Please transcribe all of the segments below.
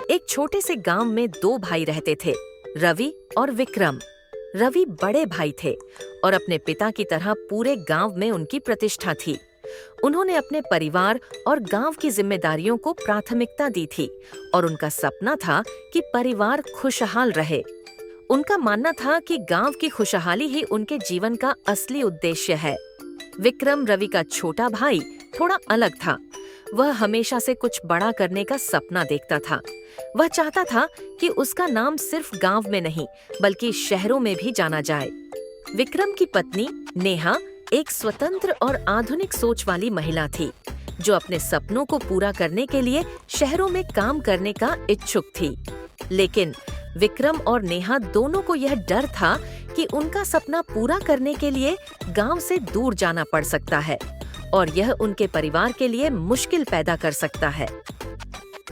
एक छोटे से गांव में दो भाई रहते थे, रवि और विक्रम। रवि बड़े भाई थे और अपने पिता की तरह पूरे गांव में उनकी प्रतिष्ठा थी। उन्होंने अपने परिवार और गांव की जिम्मेदारियों को प्राथमिकता दी थी और उनका सपना था कि परिवार खुशहाल रहे। उनका मानना था कि गांव की खुशहाली ही उनके जीवन का असली उद्देश्य है। विक्रम, रवि का छोटा भाई, थोड़ा अलग था। वह हमेशा से कुछ बड़ा करने का सपना देखता था। वह चाहता था कि उसका नाम सिर्फ गांव में नहीं बल्कि शहरों में भी जाना जाए। विक्रम की पत्नी नेहा एक स्वतंत्र और आधुनिक सोच वाली महिला थी, जो अपने सपनों को पूरा करने के लिए शहरों में काम करने का इच्छुक थी। लेकिन विक्रम और नेहा दोनों को यह डर था कि उनका सपना पूरा करने के लिए गांव से दूर जाना पड़ सकता है और यह उनके परिवार के लिए मुश्किल पैदा कर सकता है।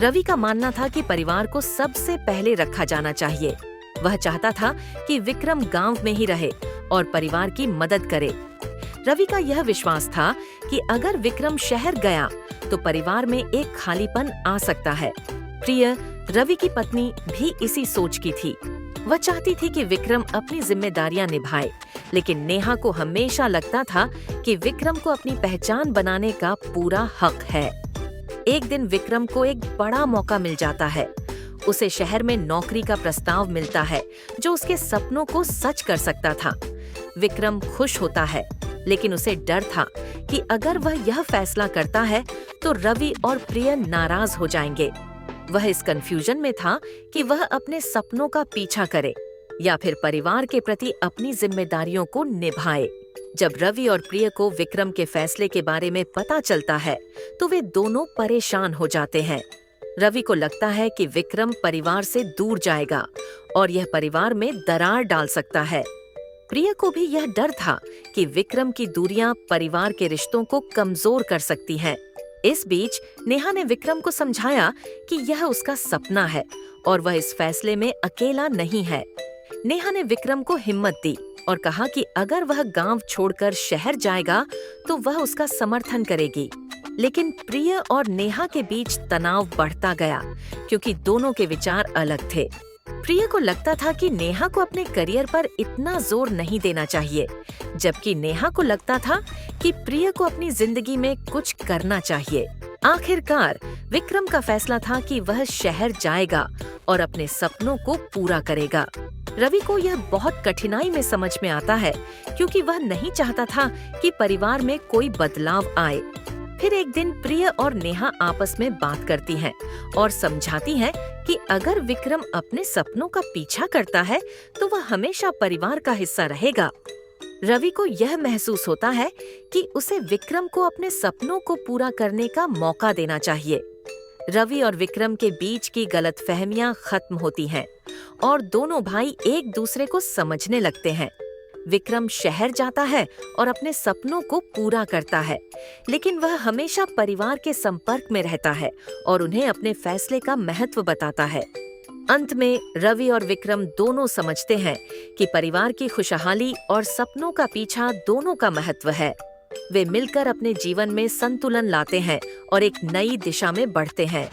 रवि का मानना था कि परिवार को सबसे पहले रखा जाना चाहिए। वह चाहता था कि विक्रम गांव में ही रहे और परिवार की मदद करे। रवि का यह विश्वास था कि अगर विक्रम शहर गया तो परिवार में एक खालीपन आ सकता है। प्रिया, रवि की पत्नी, भी इसी सोच की थी। वह चाहती थी कि विक्रम अपनी जिम्मेदारियां निभाए, लेकिन नेहा को हमेशा लगता था कि विक्रम को अपनी पहचान बनाने का पूरा हक है। एक दिन विक्रम को एक बड़ा मौका मिल जाता है। उसे शहर में नौकरी का प्रस्ताव मिलता है जो उसके सपनों को सच कर सकता था। विक्रम खुश होता है, लेकिन उसे डर था कि अगर वह यह फैसला करता है तो रवि और प्रिया नाराज हो जाएंगे। वह इस कंफ्यूजन में था कि वह अपने सपनों का पीछा करे या फिर परिवार के प्रति अपनी जिम्मेदारियों को निभाए। जब रवि और प्रिया को विक्रम के फैसले के बारे में पता चलता है तो वे दोनों परेशान हो जाते हैं। रवि को लगता है कि विक्रम परिवार से दूर जाएगा और यह परिवार में दरार डाल सकता है। प्रिया को भी यह डर था कि विक्रम की दूरियां परिवार के रिश्तों को कमजोर कर सकती हैं। इस बीच नेहा ने विक्रम को समझाया कि यह उसका सपना है और वह इस फैसले में अकेला नहीं है। नेहा ने विक्रम को हिम्मत दी और कहा कि अगर वह गांव छोड़कर शहर जाएगा तो वह उसका समर्थन करेगी। लेकिन प्रिया और नेहा के बीच तनाव बढ़ता गया क्योंकि दोनों के विचार अलग थे। प्रिया को लगता था कि नेहा को अपने करियर पर इतना जोर नहीं देना चाहिए, जबकि नेहा को लगता था कि प्रिया को अपनी जिंदगी में कुछ करना चाहिए। आखिरकार विक्रम का फैसला था कि वह शहर जाएगा और अपने सपनों को पूरा करेगा। रवि को यह बहुत कठिनाई में समझ में आता है क्योंकि वह नहीं चाहता था कि परिवार में कोई बदलाव आए। फिर एक दिन प्रिया और नेहा आपस में बात करती हैं और समझाती हैं कि अगर विक्रम अपने सपनों का पीछा करता है तो वह हमेशा परिवार का हिस्सा रहेगा। रवि को यह महसूस होता है कि उसे विक्रम को अपने सपनों को पूरा करने का मौका देना चाहिए। रवि और विक्रम के बीच की गलतफहमियां खत्म होती हैं और दोनों भाई एक दूसरे को समझने लगते हैं। विक्रम शहर जाता है और अपने सपनों को पूरा करता है, लेकिन वह हमेशा परिवार के संपर्क में रहता है और उन्हें अपने फैसले का महत्व बताता है। अंत में रवि और विक्रम दोनों समझते हैं कि परिवार की खुशहाली और सपनों का पीछा दोनों का महत्व है। वे मिलकर अपने जीवन में संतुलन लाते हैं और एक नई दिशा में बढ़ते हैं।